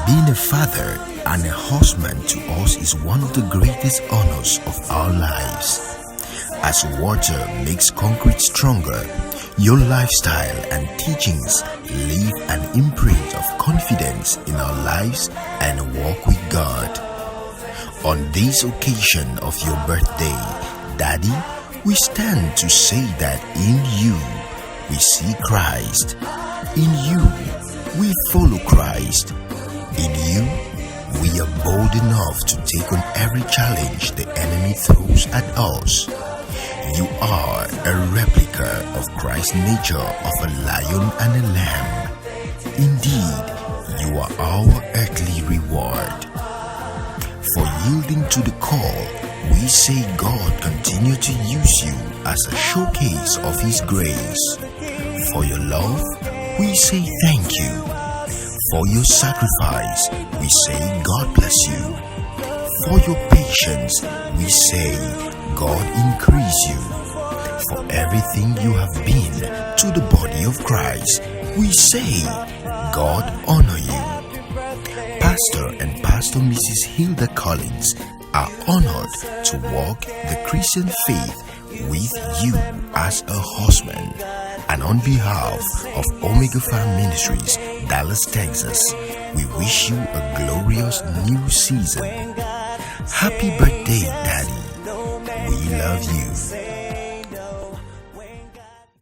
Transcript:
Being a father and a husband to us is one of the greatest honors of our lives. As water makes concrete stronger, your lifestyle and teachings leave an imprint of confidence in our lives and walk with God. On this occasion of your birthday, Daddy, we stand to say that in you we see Christ. In you we follow Christ. In you we are bold enough to take on every challenge the enemy throws at us. You are a replica of Christ's nature of a lion and a lamb. Indeed, you are our earthly reward. For yielding to the call, we say God continue to use you as a showcase of His grace. For your love, we say thank you. For your sacrifice, we say God bless you. For your patience, we say God increase you. For everything you have been to the body of Christ, we say God honor you. Pastor and Pastor Mrs. Hilda Collins are honored to walk the Christian faith with you as a husband. And on behalf of Omega Farm Ministries, Dallas, Texas, we wish you a glorious new season. Happy birthday, Daddy. We love you.